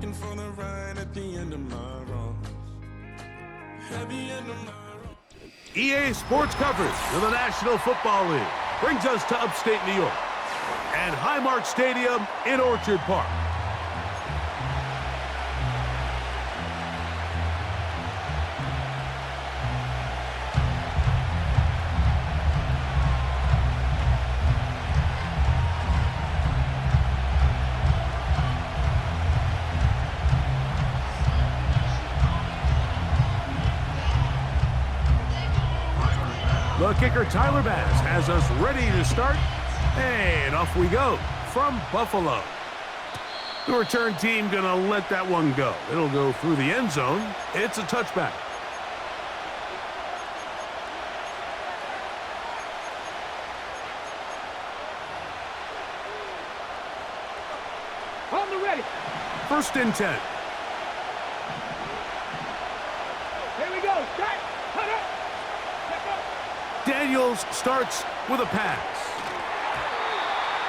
looking for the ride at the end of my road. At the end of my road. EA Sports coverage of the National Football League brings us to upstate New York and Highmark Stadium in Orchard Park. The kicker, Tyler Bass, has us ready to start, and off we go from Buffalo. The return team gonna let that one go. It'll go through the end zone. It's a touchback. On the ready. 1st and 10. Here we go. Start. Cut up. Daniels starts with a pass.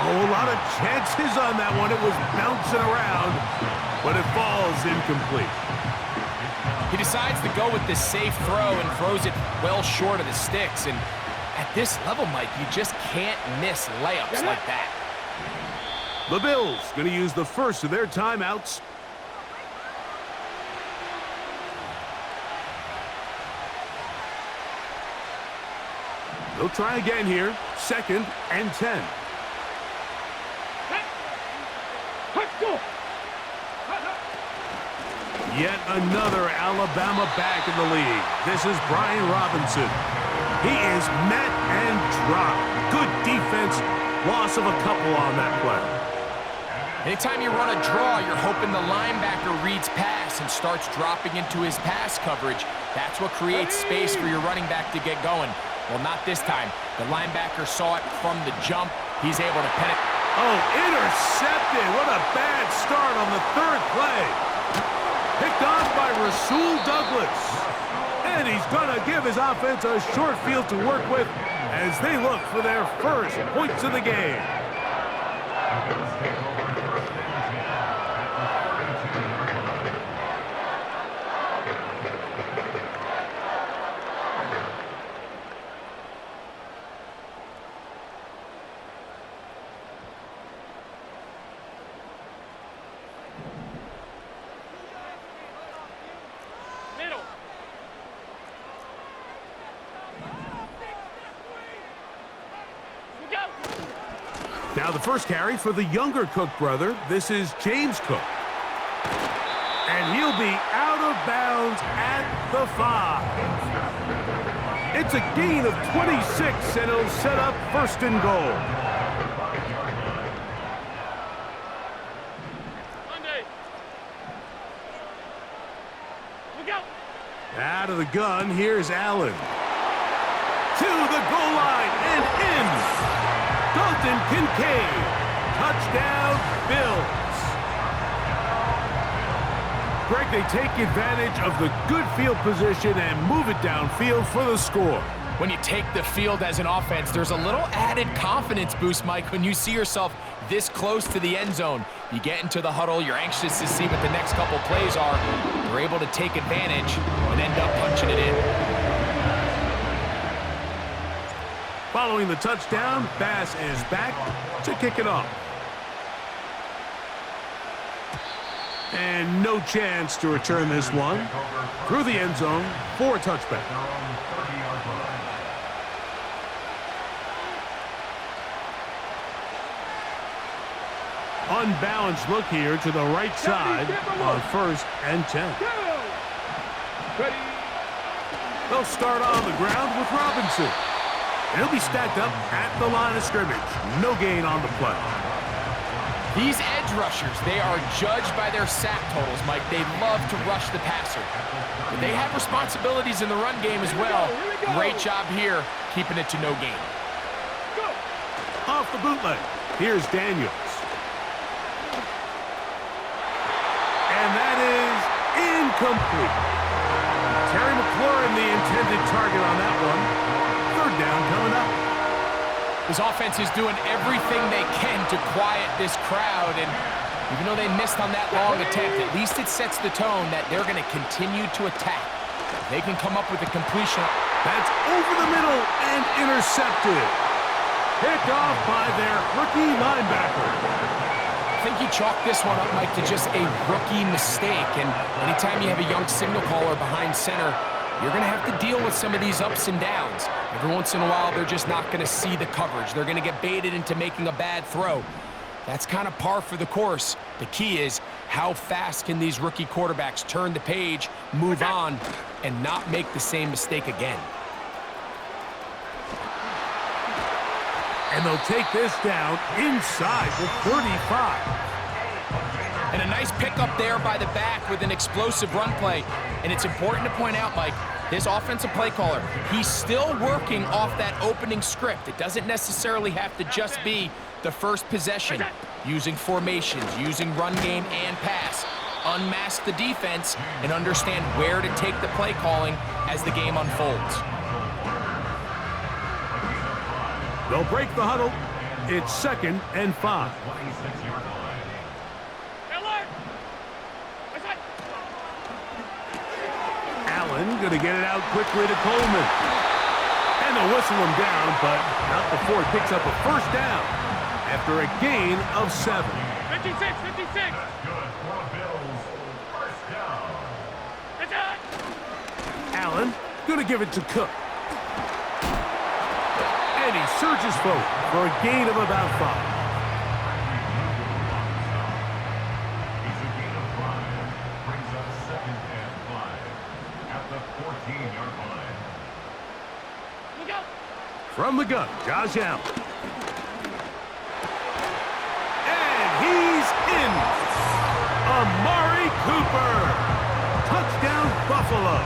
Oh, a lot of chances on that one. It was bouncing around, but it falls incomplete. He decides to go with this safe throw and throws it well short of the sticks. And at this level, Mike, you just can't miss layups like that. The Bills going to use the first of their timeouts. They'll try again here. 2nd and 10. Yet another Alabama back in the league. This is Brian Robinson. He is met and dropped. Good defense. Loss of a couple on that play. Anytime you run a draw, you're hoping the linebacker reads pass and starts dropping into his pass coverage. That's what creates space for your running back to get going. Well, not this time. The linebacker saw it from the jump. He's able to pin it. Oh, intercepted. What a bad start on the 3rd play. Picked off by Rasul Douglas. And he's going to give his offense a short field to work with as they look for their first points of the game. Now the first carry for the younger Cook brother. This is James Cook. And he'll be out of bounds at the 5. It's a gain of 26, and it'll set up 1st and goal. Out of the gun, here's Allen. To the goal line and in. Dalton Kincaid. Touchdown, Bills. Greg, they take advantage of the good field position and move it downfield for the score. When you take the field as an offense, there's a little added confidence boost, Mike, when you see yourself this close to the end zone. You get into the huddle, you're anxious to see what the next couple plays are. You're able to take advantage and end up punching it in. Following the touchdown, Bass is back to kick it off. And no chance to return this one through the end zone for a touchback. Unbalanced look here to the right side on 1st and 10. They'll start on the ground with Robinson. And he'll be stacked up at the line of scrimmage. No gain on the play. These edge rushers, they are judged by their sack totals, Mike. They love to rush the passer. But they have responsibilities in the run game as well. Great job here, keeping it to no gain. Off the bootleg, here's Daniels. And that is incomplete. Terry McLaurin, the intended target on that one. 3rd down coming up. His offense is doing everything they can to quiet this crowd, and Even though they missed on that long attempt, at least it sets the tone that they're going to continue to attack. They can come up with a completion. That's over the middle and intercepted. Picked off by their rookie linebacker. I think he chalked this one up, Mike, to just a rookie mistake. And anytime you have a young signal caller behind center, you're going to have to deal with some of these ups and downs. Every once in a while, they're just not going to see the coverage. They're going to get baited into making a bad throw. That's kind of par for the course. The key is how fast can these rookie quarterbacks turn the page, move on, and not make the same mistake again. And they'll take this down inside the 35. And a nice pickup there by the back with an explosive run play. And it's important to point out, Mike, this offensive play caller, he's still working off that opening script. It doesn't necessarily have to just be the first possession. Using formations, using run game and pass. Unmask the defense and understand where to take the play calling as the game unfolds. They'll break the huddle. It's 2nd and 5. Allen going to get it out quickly to Coleman. And they'll whistle him down, but not before he picks up a first down after a gain of 7. 56, 56. Allen going to give it to Cook. And he surges forward for a gain of about 5. From the gun, Josh Allen. And he's in. Amari Cooper. Touchdown, Buffalo.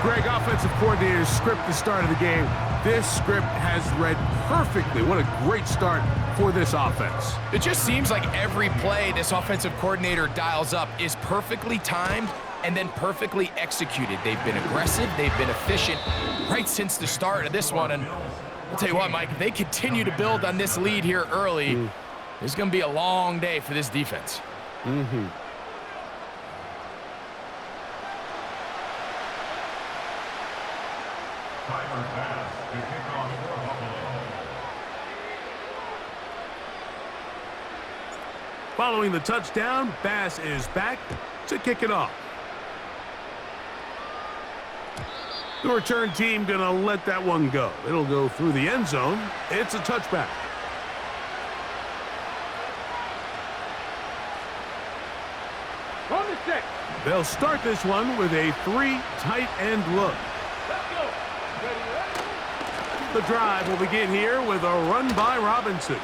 Greg, offensive coordinator's script the start of the game. This script has read perfectly. What a great start for this offense. It just seems like every play this offensive coordinator dials up is perfectly timed and then perfectly executed. They've been aggressive, they've been efficient right since the start of this one. And I'll tell you what, Mike, if they continue to build on this lead here early, it's going to be a long day for this defense. Following the touchdown, Bass is back to kick it off. The return team gonna let that one go. It'll go through the end zone. It's a touchback. On the 6. They'll start this one with a 3 tight end look. Let's go. Ready, The drive will begin here with a run by Robinson.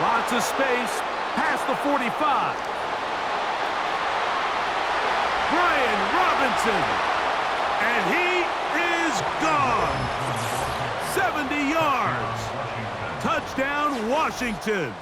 Lots of space past the 45. Brian Robinson. And he is gone. 70 yards. Touchdown, Washington.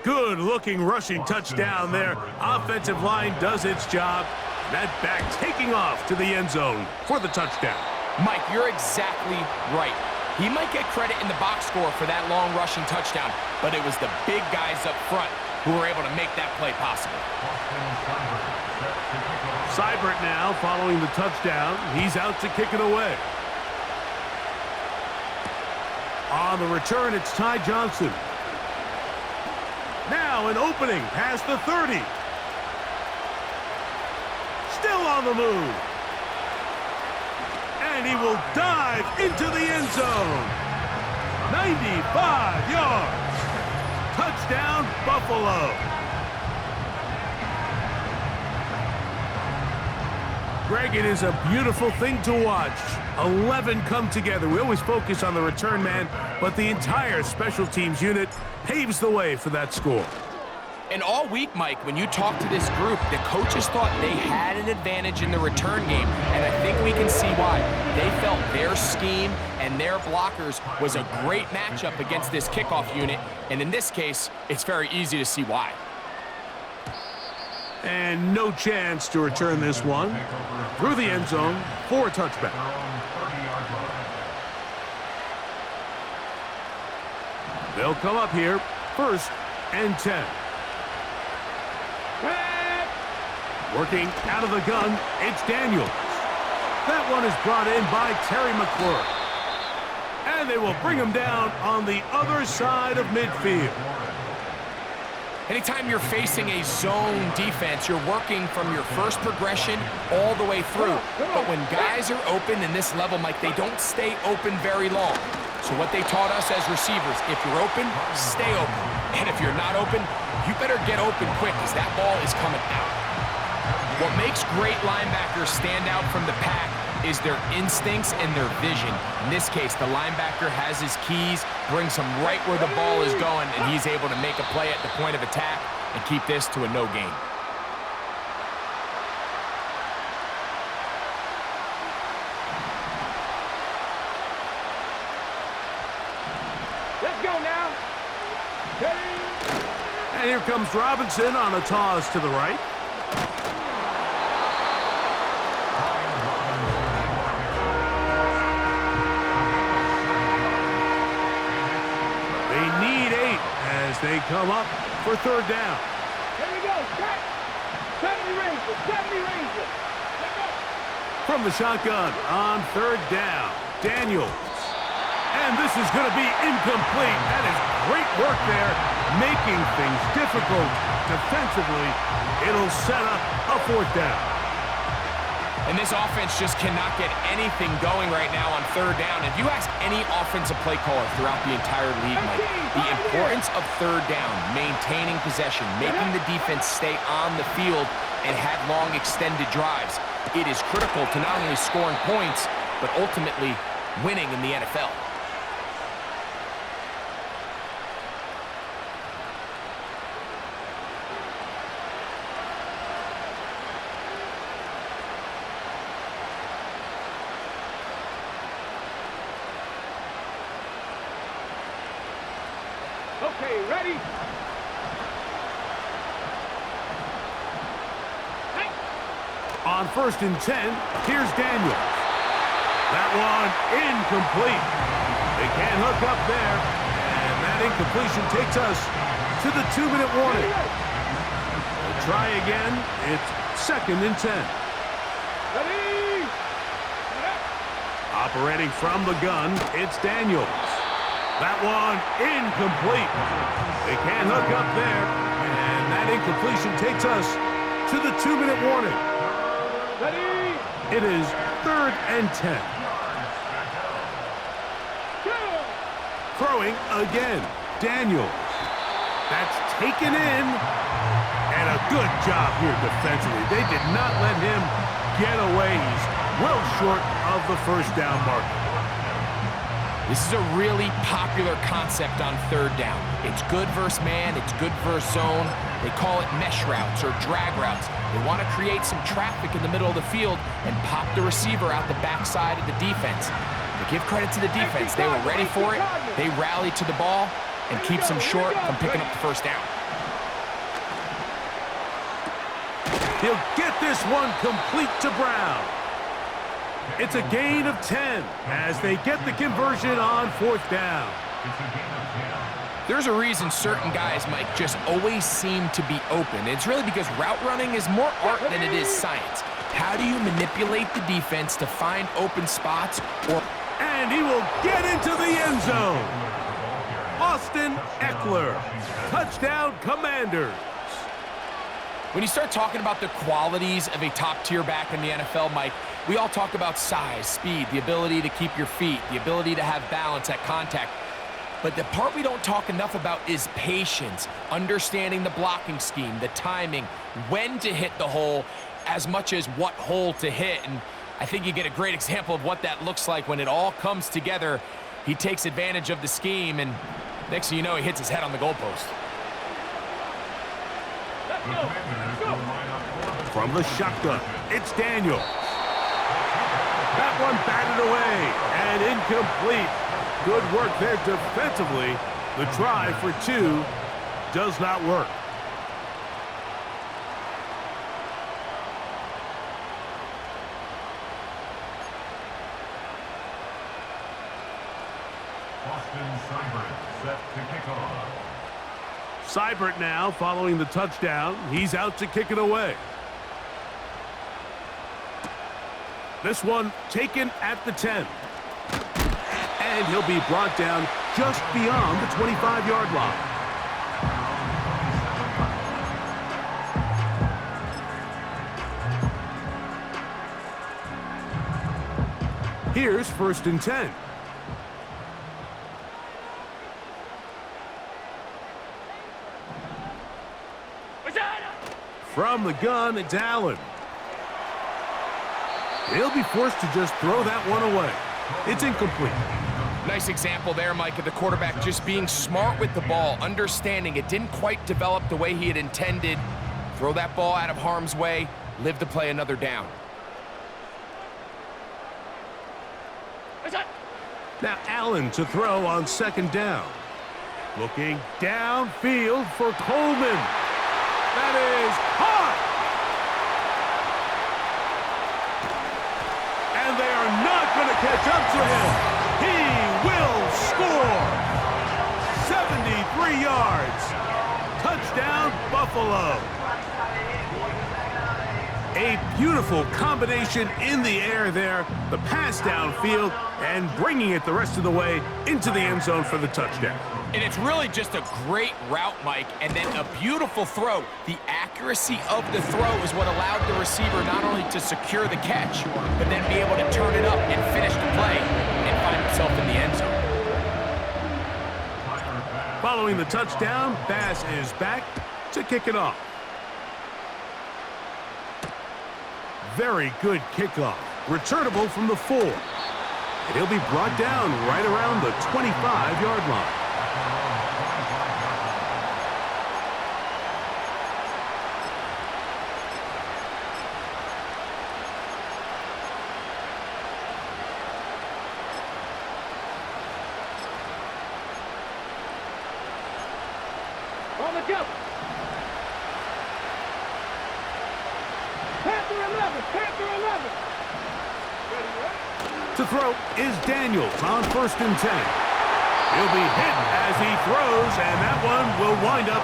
Good-looking rushing touchdown there. Offensive line does its job. That back taking off to the end zone for the touchdown. Mike, you're exactly right. He might get credit in the box score for that long rushing touchdown, but it was the big guys up front who were able to make that play possible. Seibert now following the touchdown. He's out to kick it away. On the return, it's Ty Johnson. Now an opening past the 30. Still on the move. And he will dive into the end zone. 95 yards. Touchdown, Buffalo. Greg, it is a beautiful thing to watch. 11 come together. We always focus on the return man, but the entire special teams unit paves the way for that score. And all week, Mike, when you talk to this group, the coaches thought they had an advantage in the return game, and I think we can see why. They felt their scheme and their blockers was a great matchup against this kickoff unit, and in this case, it's very easy to see why. And no chance to return this one through the end zone for a touchback. They'll come up here, 1st and 10. Working out of the gun, it's Daniels. That one is brought in by Terry McLaurin. And they will bring him down on the other side of midfield. Anytime you're facing a zone defense, you're working from your first progression all the way through. But when guys are open in this level, Mike, they don't stay open very long. So what they taught us as receivers, if you're open, stay open. And if you're not open, you better get open quick because that ball is coming out. What makes great linebackers stand out from the pack is their instincts and their vision. In this case, the linebacker has his keys, brings him right where the ball is going, and he's able to make a play at the point of attack and keep this to a no gain. Let's go now. And here comes Robinson on a toss to the right. They come up for 3rd down. Here we go. Cut. 70 Rangers. 70 Rangers. Let's go. From the shotgun on 3rd down, Daniels. And this is going to be incomplete. That is great work there, making things difficult defensively. It'll set up a 4th down. And this offense just cannot get anything going right now on 3rd down. If you ask any offensive play caller throughout the entire league, Mike, the importance of 3rd down, maintaining possession, making the defense stay on the field and have long extended drives, it is critical to not only scoring points, but ultimately winning in the NFL. Okay, ready? Hey. On 1st and 10, here's Daniels. That one incomplete. They can't hook up there, and that incompletion takes us to the 2-minute warning. We'll try again. It's 2nd and 10. Ready? Operating from the gun, it's Daniels. That one incomplete. They can't hook up there, and that incompletion takes us to the 2-minute warning. Ready? It is 3rd and 10. Go. Throwing again, Daniels. That's taken in, and a good job here defensively. They did not let him get away. He's well short of the 1st down marker. This is a really popular concept on 3rd down. It's good versus man, it's good versus zone. They call it mesh routes or drag routes. They want to create some traffic in the middle of the field and pop the receiver out the backside of the defense. To give credit to the defense, they were ready for it. They rallied to the ball and keeps them short from picking up the 1st down. He'll get this one complete to Brown. It's a gain of 10 as they get the conversion on 4th down. There's a reason certain guys, Mike, just always seem to be open. It's really because route running is more art than it is science. How do you manipulate the defense to find open spots? And he will get into the end zone. Austin Eckler, touchdown Commanders. When you start talking about the qualities of a top-tier back in the NFL, Mike, we all talk about size, speed, the ability to keep your feet, the ability to have balance at contact. But the part we don't talk enough about is patience, understanding the blocking scheme, the timing, when to hit the hole, as much as what hole to hit. And I think you get a great example of what that looks like when it all comes together. He takes advantage of the scheme, and next thing you know, he hits his head on the goalpost. Let's go. Let's go. From the shotgun, it's Daniels. That one batted away and incomplete. Good work there defensively. The try for 2 does not work. Seibert now following the touchdown. He's out to kick it away. This one taken at the 10. And he'll be brought down just beyond the 25-yard line. Here's 1st and 10. From the gun, it's Allen. He'll be forced to just throw that one away. It's incomplete. Nice example there, Mike, of the quarterback just being smart with the ball, understanding it didn't quite develop the way he had intended. Throw that ball out of harm's way, live to play another down. Now Allen to throw on 2nd down. Looking downfield for Coleman. That is hot! And they are not going to catch up to him. He will score. 73 yards. Touchdown, Buffalo. A beautiful combination in the air there. The pass downfield and bringing it the rest of the way into the end zone for the touchdown. And it's really just a great route, Mike, and then a beautiful throw. The accuracy of the throw is what allowed the receiver not only to secure the catch, but then be able to turn it up and finish the play and find himself in the end zone. Following the touchdown, Bass is back to kick it off. Very good kickoff. Returnable from the 4. And he'll be brought down right around the 25-yard line. On the jump. Panther 11. Panther 11. To throw is Daniels on 1st and 10. He'll be hit as he throws, and that one will wind up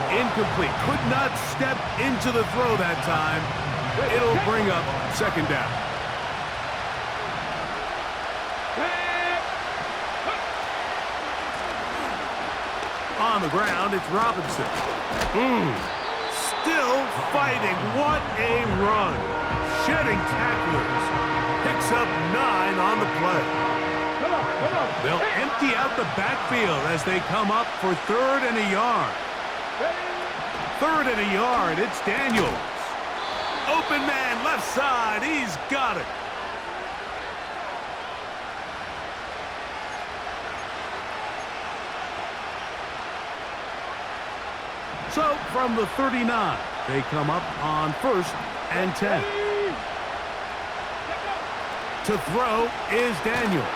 incomplete. Could not step into the throw that time. It'll bring up 2nd down. On the ground, it's Robinson. Still fighting. What a run. Shedding tacklers. Picks up 9 on the play. They'll empty out the backfield as they come up for 3rd and a yard. 3rd and a yard. It's Daniels. Open man, left side. He's got it. So, from the 39, they come up on 1st and 10. To throw is Daniels.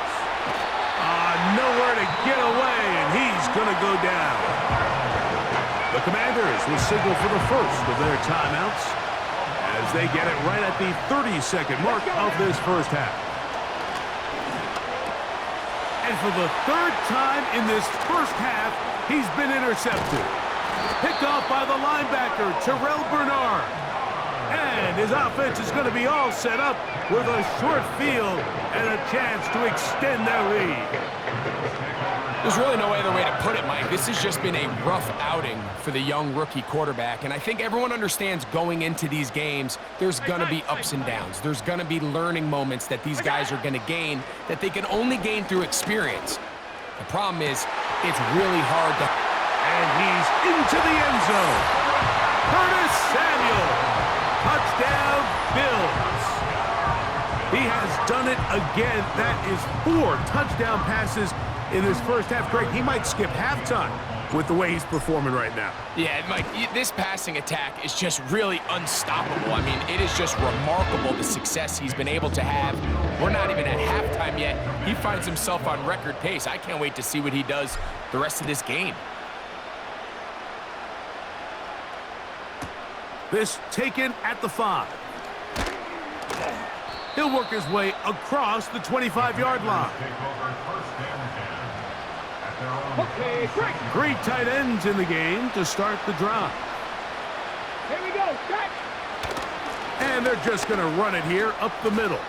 Nowhere to get away, and he's going to go down. The Commanders will signal for the first of their timeouts as they get it right at the 30-second mark of this first half. And for the 3rd time in this first half, he's been intercepted. Picked off by the linebacker, Terrell Bernard. And his offense is going to be all set up with a short field and a chance to extend their lead. There's really no other way to put it, Mike. This has just been a rough outing for the young rookie quarterback. And I think everyone understands going into these games, there's going to be ups and downs. There's going to be learning moments that these guys are going to gain that they can only gain through experience. The problem is, it's really hard to... And he's into the end zone. Curtis Samuel. Touchdown, Bills. He has done it again. That is 4 touchdown passes in this first half. Greg, he might skip halftime with the way he's performing right now. Yeah, Mike, this passing attack is just really unstoppable. I mean, it is just remarkable the success he's been able to have. We're not even at halftime yet. He finds himself on record pace. I can't wait to see what he does the rest of this game. This taken at the 5. He'll work his way across the 25-yard line. Okay, break. Three tight ends in the game to start the drive. Here we go. Back. And they're just going to run it here up the middle.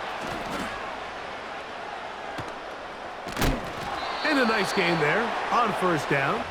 And a nice game there on first down.